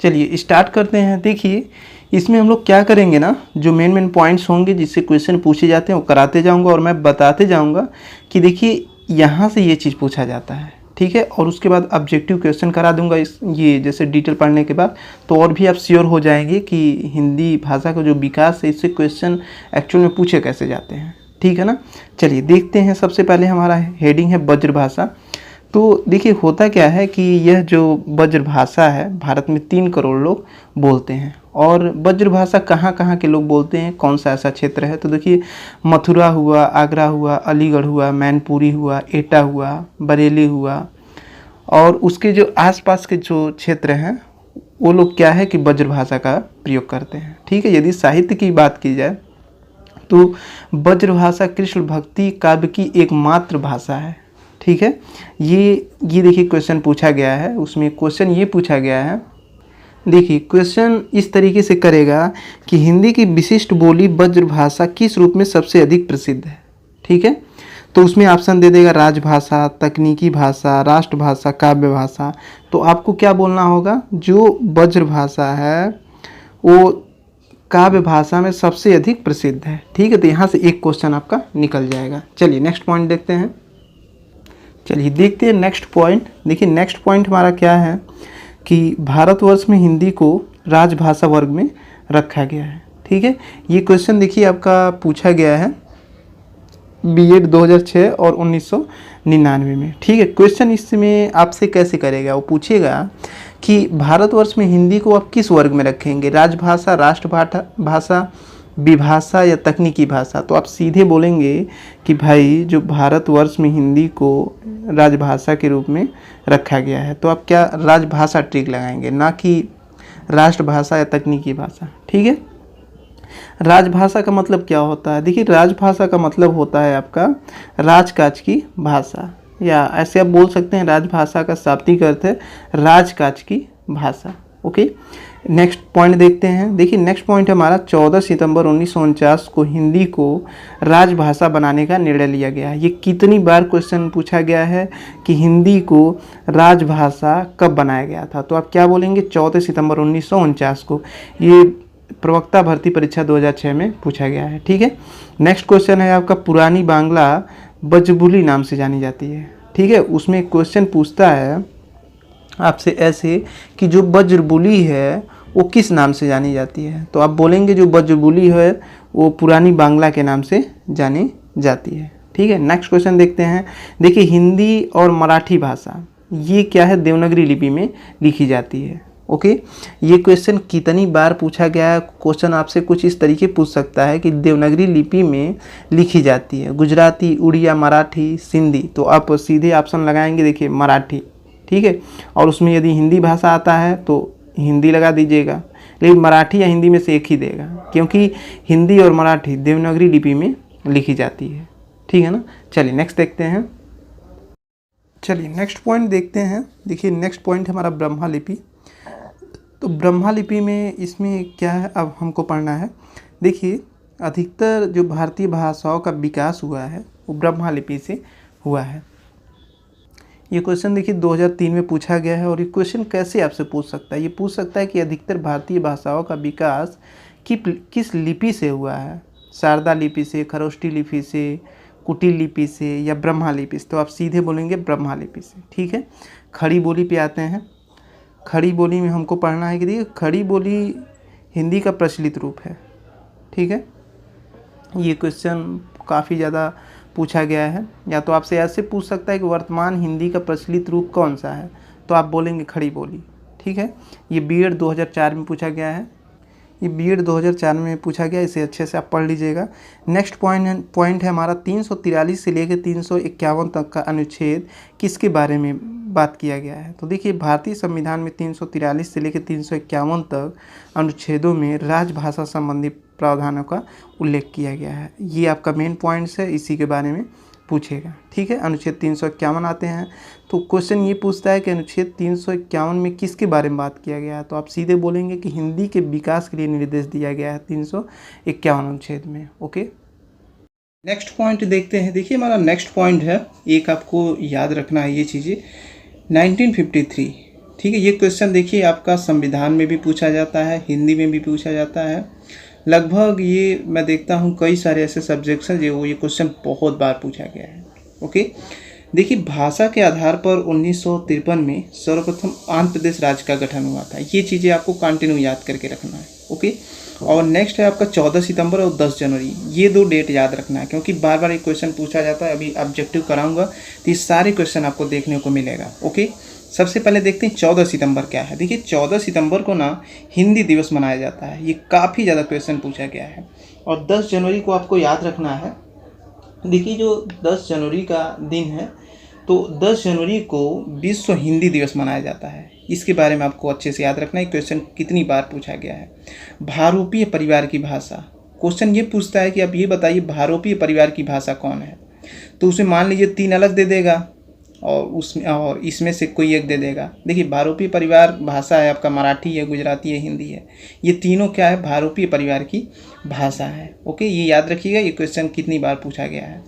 चलिए स्टार्ट करते हैं। देखिए इसमें हम लोग क्या करेंगे ना, जो मेन पॉइंट्स होंगे जिससे क्वेश्चन पूछे जाते हैं वो कराते जाऊंगा और मैं बताते जाऊंगा कि देखिए यहाँ से ये चीज़ पूछा जाता है, ठीक है। और उसके बाद ऑब्जेक्टिव क्वेश्चन करा दूंगा इस ये जैसे डिटेल पढ़ने के बाद, तो और भी आप श्योर हो जाएंगे कि हिंदी भाषा का जो विकास है इससे क्वेश्चन एक्चुअल में पूछे कैसे जाते हैं, ठीक है ना। चलिए देखते हैं। सबसे पहले हमारा हेडिंग है ब्रजभाषा। तो देखिए होता क्या है कि यह जो ब्रजभाषा है भारत में 3 करोड़ लोग बोलते हैं। और ब्रजभाषा कहाँ कहाँ के लोग बोलते हैं, कौन सा ऐसा क्षेत्र है, तो देखिए मथुरा हुआ, आगरा हुआ, अलीगढ़ हुआ, मैनपुरी हुआ, एटा हुआ, बरेली हुआ, और उसके जो आसपास के जो क्षेत्र हैं वो लोग क्या है कि ब्रजभाषा का प्रयोग करते हैं, ठीक है। यदि साहित्य की बात की जाए तो ब्रजभाषा कृष्ण भक्ति काव्य की एकमात्र भाषा है, ठीक है। ये देखिए क्वेश्चन पूछा गया है, उसमें क्वेश्चन ये पूछा गया है। देखिए क्वेश्चन इस तरीके से करेगा कि हिंदी की विशिष्ट बोली ब्रजभाषा किस रूप में सबसे अधिक प्रसिद्ध है, ठीक है। तो उसमें ऑप्शन दे देगा राजभाषा, तकनीकी भाषा, राष्ट्रभाषा, काव्य भाषा। तो आपको क्या बोलना होगा, जो ब्रजभाषा है वो काव्य भाषा में सबसे अधिक प्रसिद्ध है, ठीक है। तो यहाँ से एक क्वेश्चन आपका निकल जाएगा। चलिए नेक्स्ट पॉइंट देखते हैं। चलिए देखते हैं नेक्स्ट पॉइंट। देखिए नेक्स्ट पॉइंट हमारा क्या है कि भारतवर्ष में हिंदी को राजभाषा वर्ग में रखा गया है, ठीक है। ये क्वेश्चन देखिए आपका पूछा गया है बीएड 2006 और 1999 में, ठीक है। क्वेश्चन इसमें आपसे कैसे करेगा, वो पूछेगा कि भारतवर्ष में हिंदी को आप किस वर्ग में रखेंगे, राजभाषा, राष्ट्रभाषा, विभाषा या तकनीकी भाषा। तो आप सीधे बोलेंगे कि भाई जो भारतवर्ष में हिंदी को राजभाषा के रूप में रखा गया है, तो आप क्या राजभाषा ट्रिक लगाएंगे, ना कि राष्ट्रभाषा या तकनीकी भाषा, ठीक है। राजभाषा का मतलब क्या होता है, देखिए राजभाषा का मतलब होता है आपका राजकाज की भाषा, या ऐसे आप बोल सकते हैं राजभाषा का शाब्दिक अर्थ है राजकाज की भाषा, ओके। नेक्स्ट पॉइंट देखते हैं। देखिए नेक्स्ट पॉइंट हमारा 14 सितंबर 1949 को हिंदी को राजभाषा बनाने का निर्णय लिया गया है। ये कितनी बार क्वेश्चन पूछा गया है कि हिंदी को राजभाषा कब बनाया गया था, तो आप क्या बोलेंगे 14 सितंबर 1949 को। ये प्रवक्ता भर्ती परीक्षा 2006 में पूछा गया है, ठीक है। नेक्स्ट क्वेश्चन है आपका पुरानी बांग्ला बजबुली नाम से जानी जाती है, ठीक है। उसमें क्वेश्चन पूछता है आपसे ऐसे कि जो बजबुली है वो किस नाम से जानी जाती है, तो आप बोलेंगे जो बजबुली है वो पुरानी बांग्ला के नाम से जानी जाती है, ठीक है। नेक्स्ट क्वेश्चन देखते हैं। देखिए हिंदी और मराठी भाषा ये क्या है, देवनागरी लिपि में लिखी जाती है, ओके। ये क्वेश्चन कितनी बार पूछा गया है, क्वेश्चन आपसे कुछ इस तरीके पूछ सकता है कि देवनागरी लिपि में लिखी जाती है, गुजराती, उड़िया, मराठी, सिंधी। तो आप सीधे ऑप्शन लगाएंगे देखिए मराठी, ठीक है। और उसमें यदि हिंदी भाषा आता है तो हिंदी लगा दीजिएगा, लेकिन मराठी या हिंदी में से एक ही देगा, क्योंकि हिंदी और मराठी देवनागरी लिपि में लिखी जाती है, ठीक है ना। चलिए नेक्स्ट देखते हैं। चलिए नेक्स्ट पॉइंट देखते हैं। देखिए नेक्स्ट पॉइंट हमारा ब्रह्मा लिपि। तो ब्रह्मा लिपि में इसमें क्या है अब हमको पढ़ना है। देखिए अधिकतर जो भारतीय भाषाओं का विकास हुआ है वो ब्रह्मा लिपि से हुआ है। ये क्वेश्चन देखिए 2003 में पूछा गया है। और ये क्वेश्चन कैसे आपसे पूछ सकता है, ये पूछ सकता है कि अधिकतर भारतीय भाषाओं का विकास किस लिपि से हुआ है, शारदा लिपि से, खरोष्टी लिपि से, कुटिल लिपि से या ब्रह्मा लिपि से। तो आप सीधे बोलेंगे ब्रह्मा लिपि से, ठीक है। खड़ी बोली पे आते हैं। खड़ी बोली में हमको पढ़ना है कि देखिए खड़ी बोली हिंदी का प्रचलित रूप है, ठीक है। ये क्वेश्चन काफ़ी ज़्यादा पूछा गया है। या तो आपसे ऐसे पूछ सकता है कि वर्तमान हिंदी का प्रचलित रूप कौन सा है, तो आप बोलेंगे खड़ी बोली, ठीक है। ये बीएड 2004 में पूछा गया है। ये बीएड 2004 में पूछा गया, इसे अच्छे से आप पढ़ लीजिएगा। नेक्स्ट पॉइंट है हमारा 343 से लेकर 351 तक का अनुच्छेद किसके बारे में बात किया गया है। तो देखिए भारतीय संविधान में 343 से लेकर 351 तक अनुच्छेदों में राजभाषा संबंधी प्रावधानों का उल्लेख किया गया है। ये आपका मेन पॉइंट्स है, इसी के बारे में पूछेगा, ठीक है। अनुच्छेद 351 आते हैं। तो क्वेश्चन ये पूछता है कि अनुच्छेद 351 में किसके बारे में बात किया गया है, तो आप सीधे बोलेंगे कि हिंदी के विकास के लिए निर्देश दिया गया है 351 अनुच्छेद में, ओके। नेक्स्ट पॉइंट देखते हैं। देखिए हमारा नेक्स्ट पॉइंट है, एक आपको याद रखना है ये चीज़ें, 1953 ठीक है, ये क्वेश्चन देखिए आपका संविधान में भी पूछा जाता है, हिंदी में भी पूछा जाता है। लगभग ये मैं देखता हूँ कई सारे ऐसे सब्जेक्ट्स हैं जो ये क्वेश्चन बहुत बार पूछा गया है। ओके, देखिए भाषा के आधार पर 1953 में सर्वप्रथम आंध्र प्रदेश राज्य का गठन हुआ था। ये चीज़ें आपको कंटिन्यू याद करके रखना है। ओके, और नेक्स्ट है आपका 14 सितंबर और 10 जनवरी, ये 2 डेट याद रखना है क्योंकि बार बार ये क्वेश्चन पूछा जाता है। अभी ऑब्जेक्टिव कराऊंगा तो ये सारे क्वेश्चन आपको देखने को मिलेगा। ओके, सबसे पहले देखते हैं 14 सितंबर क्या है। देखिए 14 सितंबर को ना हिंदी दिवस मनाया जाता है, ये काफ़ी ज़्यादा क्वेश्चन पूछा गया है। और 10 जनवरी को आपको याद रखना है। देखिए जो 10 जनवरी का दिन है, तो 10 जनवरी को विश्व हिंदी दिवस मनाया जाता है। इसके बारे में आपको अच्छे से याद रखना है, क्वेश्चन कितनी बार पूछा गया है। भारोपीय परिवार की भाषा, क्वेश्चन ये पूछता है कि आप ये बताइए भारोपीय परिवार की भाषा कौन है, तो उसे मान लीजिए 3 अलग दे देगा और इसमें से कोई एक दे देगा। देखिए भारोपीय परिवार भाषा है आपका मराठी है, गुजराती है, हिंदी है, ये तीनों क्या है भारोपीय परिवार की भाषा है। ओके, ये याद रखिएगा, ये क्वेश्चन कितनी बार पूछा गया है।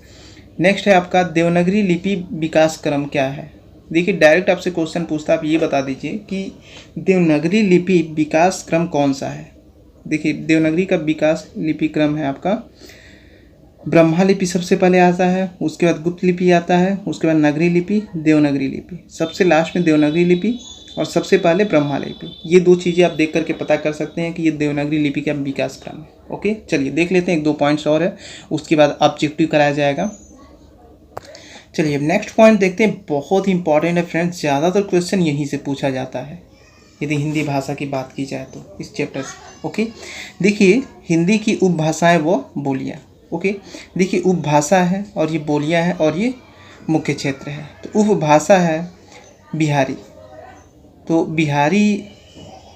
नेक्स्ट है आपका देवनागरी लिपि विकास क्रम क्या है। देखिए डायरेक्ट आपसे क्वेश्चन पूछता है, आप ये बता दीजिए कि देवनागरी लिपि विकास क्रम कौन सा है। देखिए देवनागरी का विकास लिपि क्रम है आपका ब्रह्मा लिपि सबसे पहले आता है, उसके बाद गुप्त लिपि आता है, उसके बाद नगरी लिपि, देवनागरी लिपि, सबसे लास्ट में देवनागरी लिपि और सबसे पहले ब्रह्मा लिपि। ये 2 चीज़ें आप देख करके पता कर सकते हैं कि ये देवनागरी लिपि का विकास क्रम है। ओके, चलिए देख लेते हैं, 1-2 पॉइंट्स और है, उसके बाद ऑब्जेक्टिव कराया जाएगा। चलिए अब नेक्स्ट पॉइंट देखते हैं, बहुत ही इंपॉर्टेंट है फ्रेंड्स, ज़्यादातर क्वेश्चन यहीं से पूछा जाता है यदि हिंदी भाषा की बात की जाए तो इस चैप्टर से। ओके, देखिए हिंदी की उपभाषाएं वो बोलियाँ। ओके, देखिए उपभाषा है और ये बोलियाँ हैं और ये मुख्य क्षेत्र है। तो उपभाषा है बिहारी, तो बिहारी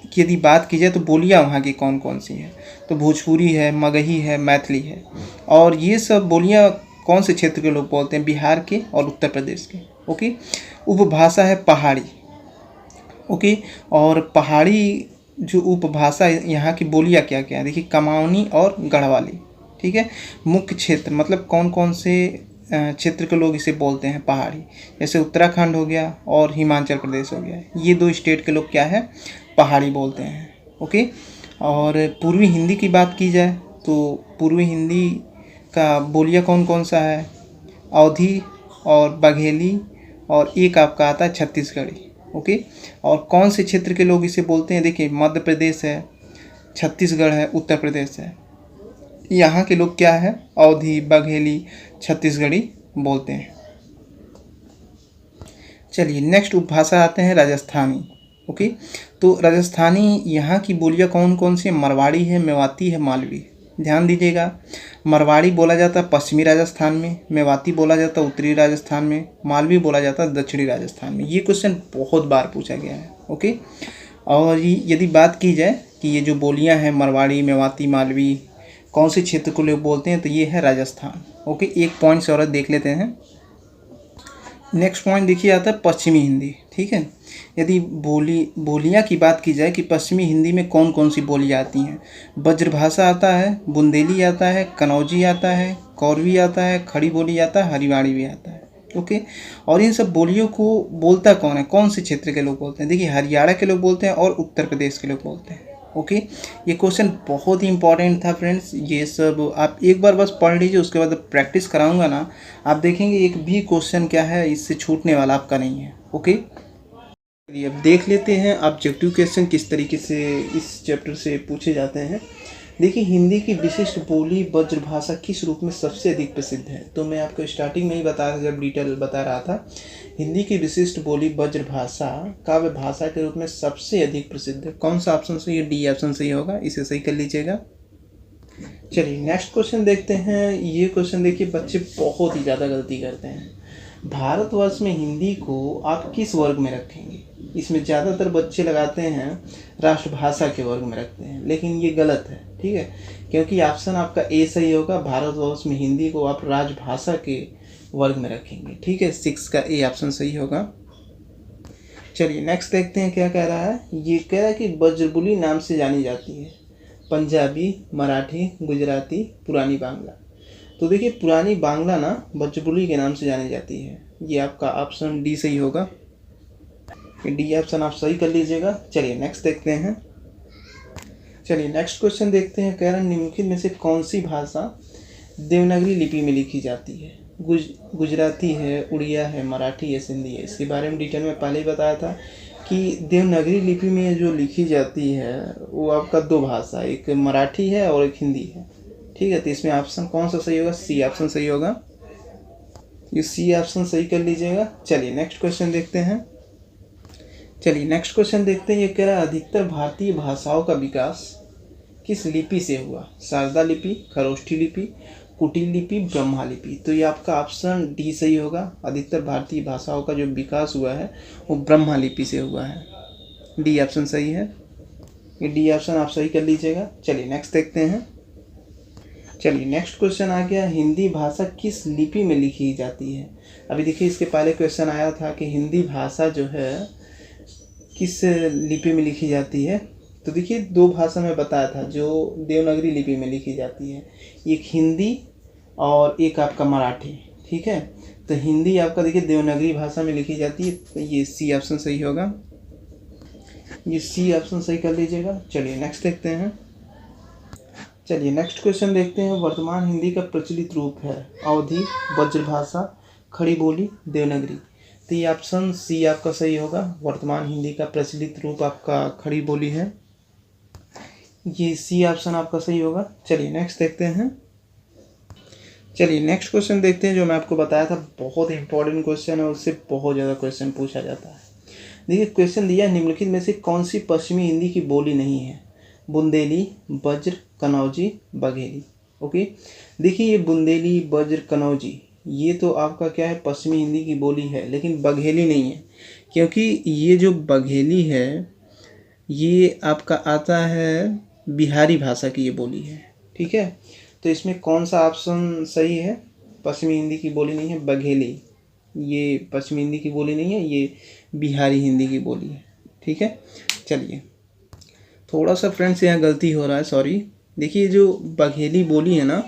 की यदि बात की जाए तो बोलियाँ वहाँ की कौन कौन सी हैं, तो भोजपुरी है, मगही है, मैथिली है। और ये सब बोलियाँ कौन से क्षेत्र के लोग बोलते हैं, बिहार के और उत्तर प्रदेश के। ओके, उपभाषा है पहाड़ी। ओके, और पहाड़ी जो उपभाषा यहाँ की बोलियाँ क्या क्या है, देखिए कमाऊनी और गढ़वाली। ठीक है, मुख्य क्षेत्र मतलब कौन कौन से क्षेत्र के लोग इसे बोलते हैं पहाड़ी, जैसे उत्तराखंड हो गया और हिमाचल प्रदेश हो गया, ये 2 स्टेट के लोग क्या है पहाड़ी बोलते हैं। ओके, और पूर्वी हिंदी की बात की जाए तो पूर्वी हिंदी का बोलिया कौन कौन सा है, अवधी और बघेली और एक आपका आता है छत्तीसगढ़ी। ओके, और कौन से क्षेत्र के लोग इसे बोलते हैं, देखिए मध्य प्रदेश है, छत्तीसगढ़ है, उत्तर प्रदेश है, यहाँ के लोग क्या है अवधी, बघेली, छत्तीसगढ़ी बोलते हैं। चलिए नेक्स्ट उपभाषा आते हैं राजस्थानी। ओके, तो राजस्थानी यहाँ की बोलियाँ कौन कौन सी है, मरवाड़ी है, मेवाती है, मालवी। ध्यान दीजिएगा, मरवाड़ी बोला जाता है पश्चिमी राजस्थान में, मेवाती बोला जाता है उत्तरी राजस्थान में, मालवी बोला जाता है दक्षिणी राजस्थान में। ये क्वेश्चन बहुत बार पूछा गया है। ओके, और यदि बात की जाए कि ये जो बोलियां हैं मरवाड़ी, मेवाती, मालवी कौन से क्षेत्र को लोग बोलते हैं, तो ये है राजस्थान। ओके, एक पॉइंट और देख लेते हैं। नेक्स्ट पॉइंट देखिए आता है पश्चिमी हिंदी। ठीक है, यदि बोलियाँ की बात की जाए कि पश्चिमी हिंदी में कौन कौन सी बोलियाँ आती हैं, ब्रजभाषा आता है, बुंदेली आता है, कनौजी आता है, कौरवी आता है, खड़ी बोली आता है, हरिवाड़ी भी आता है। ओके, और इन सब बोलियों को बोलता कौन है, कौन से क्षेत्र के लोग बोलते हैं, देखिए हरियाणा के लोग बोलते हैं और उत्तर प्रदेश के लोग बोलते हैं। ओके, ये क्वेश्चन बहुत ही इंपॉर्टेंट था फ्रेंड्स, ये सब आप एक बार बस पढ़ लीजिए, उसके बाद प्रैक्टिस कराऊंगा ना, आप देखेंगे एक भी क्वेश्चन क्या है इससे छूटने वाला आपका नहीं है। ओके, अब देख लेते हैं ऑब्जेक्टिव क्वेश्चन किस तरीके से इस चैप्टर से पूछे जाते हैं। देखिए हिंदी की विशिष्ट बोली ब्रजभाषा किस रूप में सबसे अधिक प्रसिद्ध है, तो मैं आपको स्टार्टिंग में ही बताया जब डिटेल बता रहा था, हिंदी की विशिष्ट बोली ब्रजभाषा काव्य भाषा के रूप में सबसे अधिक प्रसिद्ध है। कौन सा ऑप्शन सही है, डी ऑप्शन सही होगा, इसे सही कर लीजिएगा। चलिए नेक्स्ट क्वेश्चन देखते हैं। ये क्वेश्चन देखिए बच्चे बहुत ही ज़्यादा गलती करते हैं, भारतवर्ष में हिंदी को आप किस वर्ग में रखेंगे, इसमें ज़्यादातर बच्चे लगाते हैं राष्ट्रभाषा के वर्ग में रखते हैं, लेकिन ये गलत है। ठीक है, क्योंकि ऑप्शन आपका ए सही होगा, भारतवर्ष में हिंदी को आप राजभाषा के वर्ग में रखेंगे। ठीक है, 6 का ए ऑप्शन सही होगा। चलिए नेक्स्ट देखते हैं क्या कह रहा है। ये कह रहा है कि बज्रबुली नाम से जानी जाती है पंजाबी, मराठी, गुजराती, पुरानी बांग्ला। तो देखिए पुरानी बांग्ला ना बज्रबुली के नाम से जानी जाती है, ये आपका ऑप्शन डी सही होगा। ये डी ऑप्शन आप सही कर लीजिएगा। चलिए नेक्स्ट देखते हैं। चलिए नेक्स्ट क्वेश्चन देखते हैं। कह रहा है निम्नलिखित में से कौन सी भाषा देवनागरी लिपि में लिखी जाती है? गुजराती है, उड़िया है, मराठी है, सिंधी है। इसके बारे में डिटेल में पहले ही बताया था कि देवनागरी लिपि में जो लिखी जाती है वो आपका दो भाषा, एक मराठी है और एक हिंदी है। ठीक है, तो इसमें ऑप्शन कौन सा सही होगा? सी ऑप्शन सही होगा। ये सी ऑप्शन सही कर लीजिएगा। चलिए नेक्स्ट क्वेश्चन देखते हैं। चलिए नेक्स्ट क्वेश्चन देखते हैं। ये कह रहा है अधिकतर भारतीय भाषाओं का विकास किस लिपि से हुआ? शारदा लिपि, खरोष्ठी लिपि, कुटिल लिपि, ब्रह्मा लिपि। तो ये आपका ऑप्शन डी सही होगा। अधिकतर भारतीय भाषाओं का जो विकास हुआ है वो ब्रह्मा लिपि से हुआ है। डी ऑप्शन सही है। ये डी ऑप्शन आप सही कर लीजिएगा। चलिए नेक्स्ट देखते हैं। चलिए नेक्स्ट क्वेश्चन आ गया, हिंदी भाषा किस लिपि में लिखी जाती है? अभी देखिए इसके पहले क्वेश्चन आया था कि हिंदी भाषा जो है किस लिपि में लिखी जाती है। तो देखिए दो भाषा में बताया था जो देवनागरी लिपि में लिखी जाती है, एक हिंदी और एक आपका मराठी। ठीक है, तो हिंदी आपका देखिए देवनागरी भाषा में लिखी जाती है, तो ये सी ऑप्शन सही होगा। ये सी ऑप्शन सही कर लीजिएगा। चलिए नेक्स्ट देखते हैं। चलिए नेक्स्ट क्वेश्चन देखते हैं। वर्तमान हिंदी का प्रचलित रूप है अवधी, ब्रजभाषा, खड़ी बोली, देवनागरी। तो ये ऑप्शन सी आपका सही होगा। वर्तमान हिंदी का प्रचलित रूप आपका खड़ी बोली है। ये सी ऑप्शन आपका सही होगा। चलिए नेक्स्ट देखते हैं। चलिए नेक्स्ट क्वेश्चन देखते हैं। जो मैं आपको बताया था बहुत इंपॉर्टेंट क्वेश्चन है, उससे बहुत ज़्यादा क्वेश्चन पूछा जाता है। देखिए क्वेश्चन दिया निम्नलिखित में से कौन सी पश्चिमी हिंदी की बोली नहीं है? बुंदेली, बज्र, कनौजी, बघेली। ओके, देखिए ये बुंदेली, बज्र, कनौजी ये तो आपका क्या है पश्चिमी हिंदी की बोली है, लेकिन बघेली नहीं है, क्योंकि ये जो बघेली है ये आपका आता है बिहारी भाषा की ये बोली है। ठीक है, तो इसमें कौन सा ऑप्शन सही है? पश्चिमी हिंदी की बोली नहीं है बघेली, ये पश्चिमी हिंदी की बोली नहीं है, ये बिहारी हिंदी की बोली है। ठीक है, चलिए थोड़ा सा फ्रेंड्स यहाँ गलती हो रहा है, सॉरी। देखिए जो बघेली बोली है ना,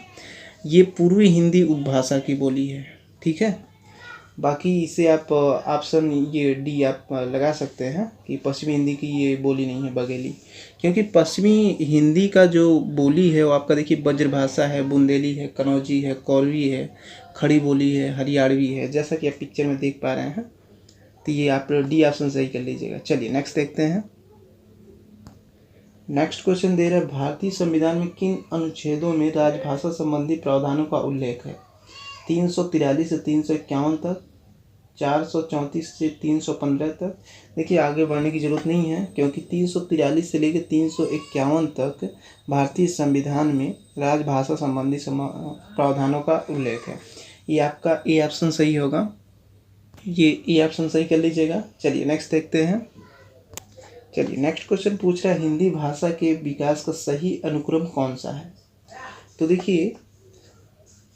ये पूर्वी हिंदी उपभाषा की बोली है। ठीक है, बाकी इसे आप ऑप्शन ये डी आप लगा सकते हैं कि पश्चिमी हिंदी की ये बोली नहीं है बघेली, क्योंकि पश्चिमी हिंदी का जो बोली है वो आपका देखिए ब्रजभाषा है, बुंदेली है, कनौजी है, कौरवी है, खड़ी बोली है, हरियाणवी है, जैसा कि आप पिक्चर में देख पा रहे हैं। तो ये आप डी ऑप्शन सही कर लीजिएगा। चलिए नेक्स्ट देखते हैं। नेक्स्ट क्वेश्चन दे रहा है भारतीय संविधान में किन अनुच्छेदों में राजभाषा संबंधी प्रावधानों का उल्लेख है? 343 से 351 तक, 434 से 315 तक। देखिए आगे बढ़ने की ज़रूरत नहीं है, क्योंकि 343 से लेकर 351 तक भारतीय संविधान में राजभाषा संबंधी प्रावधानों का उल्लेख है। ये आपका ए ऑप्शन सही होगा। ये ए ऑप्शन सही कर लीजिएगा। चलिए नेक्स्ट देखते हैं। चलिए नेक्स्ट क्वेश्चन पूछ रहा है हिंदी भाषा के विकास का सही अनुक्रम कौन सा है? तो देखिए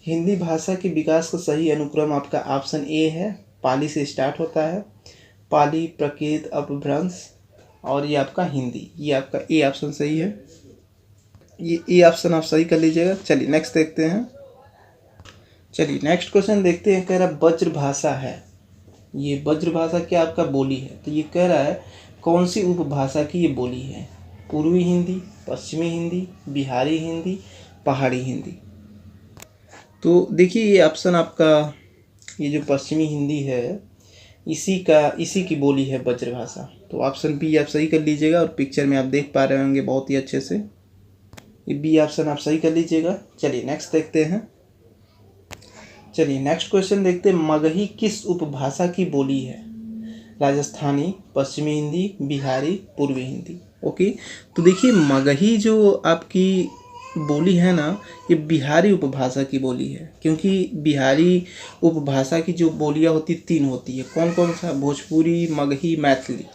हिंदी भाषा के विकास का सही अनुक्रम आपका ऑप्शन ए है। पाली से स्टार्ट होता है, पाली, प्राकृत, अपभ्रंश और ये आपका हिंदी। ये आपका ए ऑप्शन सही है। ये ए ऑप्शन आप सही कर लीजिएगा। चलिए नेक्स्ट देखते हैं। चलिए नेक्स्ट क्वेश्चन देखते हैं। कह रहा है ब्रज भाषा है, ये ब्रज भाषा क्या आपका बोली है? तो ये कह रहा है कौन सी उपभाषा की ये बोली है? पूर्वी हिंदी, पश्चिमी हिंदी, बिहारी हिंदी, पहाड़ी हिंदी। तो देखिए ये ऑप्शन आपका ये जो पश्चिमी हिंदी है इसी की बोली है ब्रज भाषा। तो ऑप्शन बी आप सही कर लीजिएगा, और पिक्चर में आप देख पा रहे होंगे बहुत ही अच्छे से। ये बी ऑप्शन आप सही कर लीजिएगा। चलिए नेक्स्ट देखते हैं। चलिए नेक्स्ट क्वेश्चन देखते हैं। मगही किस उपभाषा की बोली है? राजस्थानी, पश्चिमी हिंदी, बिहारी, पूर्वी हिंदी। ओके, तो देखिए मगही जो आपकी बोली है ना, ये बिहारी उपभाषा की बोली है, क्योंकि बिहारी उपभाषा की जो बोलियां होती तीन होती है। कौन कौन सा? भोजपुरी, मगही, मैथिली।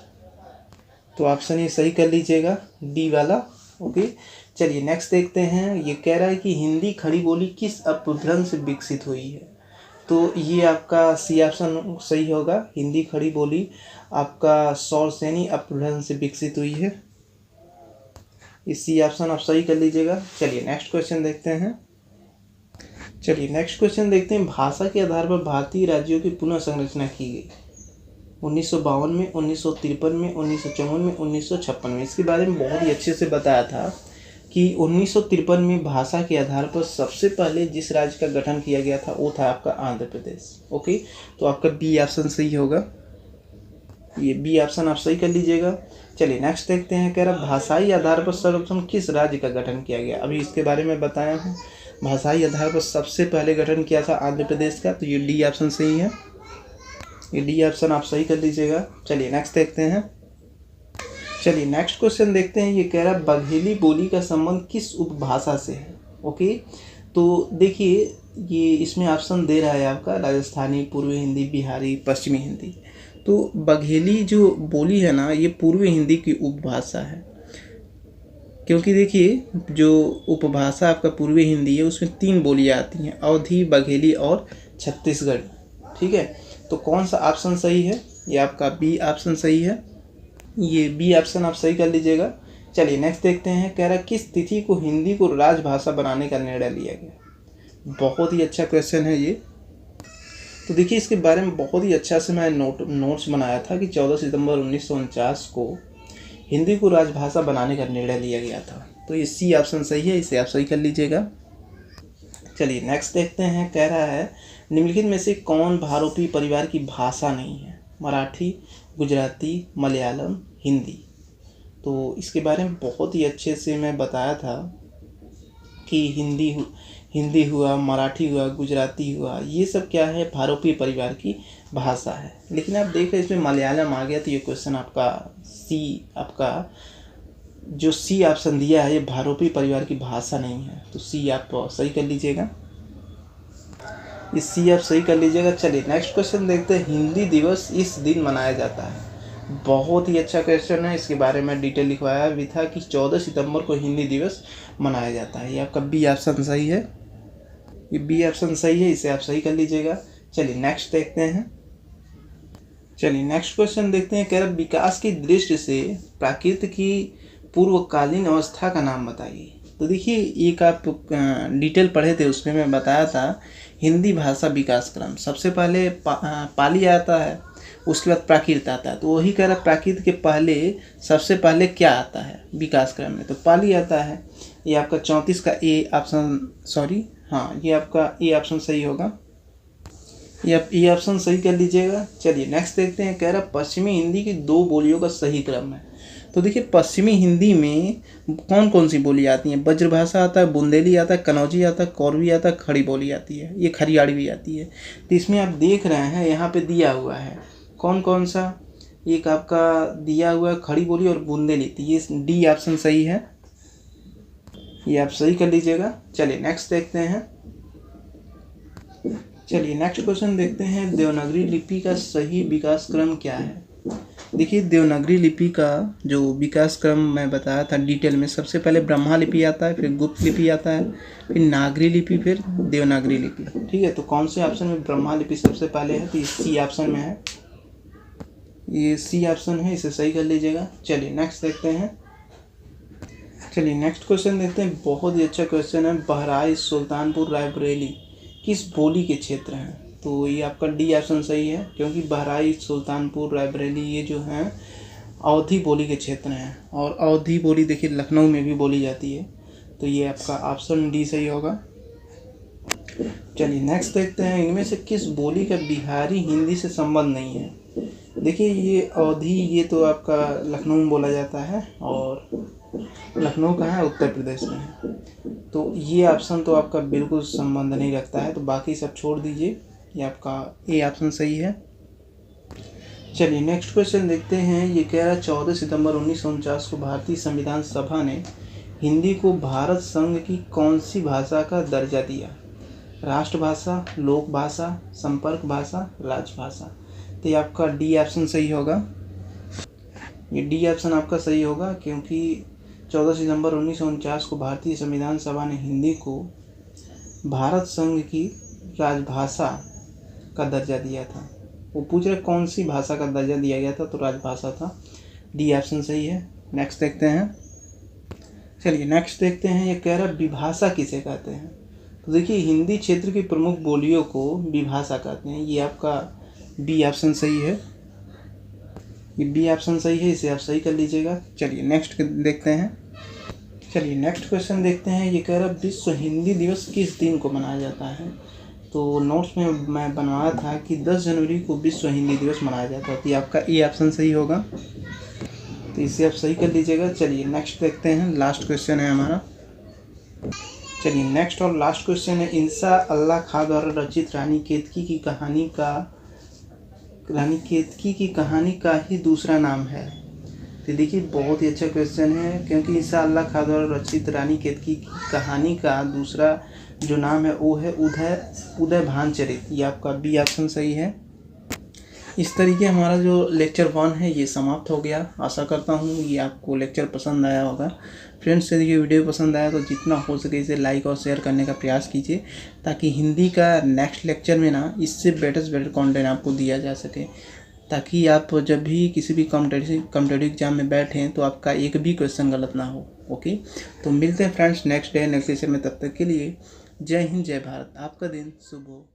तो ऑप्शन ये सही कर लीजिएगा, डी वाला। ओके, चलिए नेक्स्ट देखते हैं। ये कह रहा है कि हिंदी खड़ी बोली किस अपभ्रंश से विकसित हुई है? तो ये आपका सी ऑप्शन सही होगा। हिंदी खड़ी बोली आपका सौरसेनी अपभ्रंश से विकसित हुई है। इस सी ऑप्शन आप सही कर लीजिएगा। चलिए नेक्स्ट क्वेश्चन देखते हैं। चलिए नेक्स्ट क्वेश्चन देखते हैं। भाषा के आधार पर भारतीय राज्यों की पुनः संरचना की गई। 1952 में, 1953 में, 1954 में, 1956 में। इसके बारे में बहुत ही अच्छे से बताया था कि 1953 में भाषा के आधार पर सबसे पहले जिस राज्य का गठन किया गया था वो था आपका आंध्र प्रदेश। ओके, तो आपका बी ऑप्शन सही होगा, ये बी ऑप्शन आप सही कर लीजिएगा। चलिए नेक्स्ट देखते हैं, कह रहा भाषाई आधार पर सर्वप्रथम किस राज्य का गठन किया गया। अभी इसके बारे में बताया हूँ, भाषाई आधार पर सबसे पहले गठन किया था आंध्र प्रदेश का, तो ये डी ऑप्शन सही है, ये डी ऑप्शन आप सही कर लीजिएगा। चलिए नेक्स्ट देखते हैं। चलिए नेक्स्ट क्वेश्चन देखते हैं, ये कह रहा बघेली बोली का संबंध किस उपभाषा से है। ओके, तो देखिए ये इसमें ऑप्शन दे रहा है आपका राजस्थानी, पूर्वी हिंदी, बिहारी, पश्चिमी हिंदी। तो बघेली जो बोली है ना, ये पूर्वी हिंदी की उपभाषा है, क्योंकि देखिए जो उपभाषा आपका पूर्वी हिंदी है उसमें 3 बोलियां आती हैं, अवधी, बघेली और छत्तीसगढ़ी। ठीक है, तो कौन सा ऑप्शन सही है, ये आपका बी ऑप्शन सही है, ये बी ऑप्शन आप सही कर लीजिएगा। चलिए नेक्स्ट देखते हैं, कह रहा किस तिथि को हिंदी को राजभाषा बनाने का निर्णय लिया गया। बहुत ही अच्छा क्वेश्चन है ये। तो देखिए इसके बारे में बहुत ही अच्छा से मैं नोट्स बनाया था कि 14 सितंबर 1949 को हिंदी को राजभाषा बनाने का निर्णय लिया गया था। तो ये सी ऑप्शन सही है, इसे आप सही कर लीजिएगा। चलिए नेक्स्ट देखते हैं, कह रहा है निम्नलिखित में से कौन भारोपी परिवार की भाषा नहीं है। मराठी, गुजराती, मलयालम, हिंदी। तो इसके बारे में बहुत ही अच्छे से मैं बताया था कि हिंदी हुआ, मराठी हुआ, गुजराती हुआ, ये सब क्या है, भारोपी परिवार की भाषा है। लेकिन आप देख रहे हैं इसमें मलयालम आ गया, तो ये क्वेश्चन आपका सी, आपका जो सी ऑप्शन दिया है ये भारोपी परिवार की भाषा नहीं है, तो सी आप सही कर लीजिएगा, ये सी आप सही कर लीजिएगा। चलिए नेक्स्ट क्वेश्चन देखते हैं, हिंदी दिवस इस दिन मनाया जाता है। बहुत ही अच्छा क्वेश्चन है, इसके बारे में डिटेल लिखवाया भी था कि 14 सितंबर को हिंदी दिवस मनाया जाता है। ये आपका बी ऑप्शन सही है, ये बी ऑप्शन सही है, इसे आप सही कर लीजिएगा। चलिए नेक्स्ट देखते हैं। चलिए नेक्स्ट क्वेश्चन देखते हैं, कह रहा विकास की दृष्टि से प्राकृत की पूर्वकालीन अवस्था का नाम बताइए। तो देखिए एक आप डिटेल पढ़े थे, उसमें मैं बताया था हिंदी भाषा विकास क्रम, सबसे पहले पाली आता है, उसके बाद प्राकृत आता है। तो वही कह रहा प्राकृत के पहले सबसे पहले क्या आता है विकास क्रम में, तो पाली आता है। ये आपका 34 का ए ऑप्शन, सॉरी हाँ ये आपका ए ऑप्शन सही होगा, ये आप ए ऑप्शन सही कर लीजिएगा। चलिए नेक्स्ट देखते हैं, कह रहा पश्चिमी हिंदी की 2 बोलियों का सही क्रम है। तो देखिए पश्चिमी हिंदी में कौन कौन सी बोली आती हैं, ब्रजभाषा आता है, बुंदेली आता है, कनौजी आता है, कौरवी आता है, खड़ी बोली आती है, ये खरियाड़ी भी आती है। तो इसमें आप देख रहे हैं यहाँ पे दिया हुआ है कौन कौन सा, एक आपका दिया हुआ है खड़ी बोली और बुंदेली, तो ये डी ऑप्शन सही है, ये आप सही कर लीजिएगा। चलिए नेक्स्ट देखते हैं। चलिए नेक्स्ट क्वेश्चन देखते हैं, देवनागरी लिपि का सही विकास क्रम क्या है। देखिए देवनागरी लिपि का जो विकास क्रम मैं बताया था डिटेल में, सबसे पहले ब्रह्मा लिपि आता है, फिर गुप्त लिपि आता है, फिर नागरी लिपि, फिर देवनागरी लिपि। ठीक है, तो कौन से ऑप्शन में ब्रह्मा लिपि सबसे पहले है, तो ये सी ऑप्शन में है, ये सी ऑप्शन है, इसे सही कर लीजिएगा। चलिए नेक्स्ट देखते हैं। चलिए नेक्स्ट क्वेश्चन देखते हैं, बहुत ही अच्छा क्वेश्चन है, बहराइच, सुल्तानपुर, रायबरेली किस बोली के क्षेत्र हैं। तो ये आपका डी ऑप्शन सही है, क्योंकि बहराइच, सुल्तानपुर, रायबरेली ये जो हैं अवधी बोली के क्षेत्र हैं, और अवधी बोली देखिए लखनऊ में भी बोली जाती है, तो ये आपका ऑप्शन डी सही होगा। चलिए नेक्स्ट देखते हैं, इनमें से किस बोली का बिहारी हिंदी से संबंध नहीं है। देखिए ये अवधी, ये तो आपका लखनऊ में बोला जाता है, और लखनऊ कहाँ है, उत्तर प्रदेश में है, तो ये ऑप्शन तो आपका बिल्कुल संबंध नहीं रखता है, तो बाकी सब छोड़ दीजिए, ये आपका ए ऑप्शन सही है। चलिए नेक्स्ट क्वेश्चन देखते हैं, ये कह रहा है 14 सितंबर 1949 को भारतीय संविधान सभा ने हिंदी को भारत संघ की कौन सी भाषा का दर्जा दिया। राष्ट्रभाषा, लोक भाषा, संपर्क भाषा, राजभाषा। तो ये आपका डी ऑप्शन सही होगा, ये डी ऑप्शन आपका सही होगा, क्योंकि 14 सितंबर 1949 को भारतीय संविधान सभा ने हिंदी को भारत संघ की राजभाषा का दर्जा दिया था। वो पूछ रहे कौन सी भाषा का दर्जा दिया गया था, तो राजभाषा था, डी ऑप्शन सही है। नेक्स्ट देखते हैं। चलिए नेक्स्ट देखते हैं, ये कह रहा है विभाषा किसे कहते हैं। तो देखिए हिंदी क्षेत्र की प्रमुख बोलियों को विभाषा कहते हैं, ये आपका बी ऑप्शन सही है, ये बी ऑप्शन सही है, इसे आप सही कर लीजिएगा। चलिए नेक्स्ट देखते हैं। चलिए नेक्स्ट क्वेश्चन देखते हैं। ये कह रहा विश्व हिंदी दिवस किस दिन को मनाया जाता है। तो नोट्स में मैं बनवाया था कि 10 जनवरी को विश्व हिंदी दिवस मनाया जाता है। तो ये आपका ए ऑप्शन सही होगा, तो इसे आप सही कर लीजिएगा। चलिए नेक्स्ट देखते हैं, लास्ट क्वेश्चन है हमारा। चलिए नेक्स्ट और लास्ट क्वेश्चन है, इंसा अल्लाह खां द्वारा रचित रानी केतकी की कहानी का ही दूसरा नाम है। तो देखिए बहुत ही अच्छा क्वेश्चन है, क्योंकि इंसा अल्लाह खां द्वारा रचित रानी केतकी की कहानी का दूसरा जो नाम है वो है उदय भानचरित। ये आपका बी ऑप्शन सही है। इस तरीके हमारा जो लेक्चर 1 है ये समाप्त हो गया। आशा करता हूँ ये आपको लेक्चर पसंद आया होगा। फ्रेंड्स यदि ये वीडियो पसंद आया तो जितना हो सके इसे लाइक और शेयर करने का प्रयास कीजिए, ताकि हिंदी का नेक्स्ट लेक्चर में ना इससे बेटर से बेटर कंटेंट आपको दिया जा सके, ताकि आप जब भी किसी भी कॉम्पिटेटिव एग्जाम में बैठें तो आपका एक भी क्वेश्चन गलत ना हो। ओके, तो मिलते हैं friends next day next lecture में। तब तक के लिए जय हिंद जय भारत। आपका दिन शुभ हो।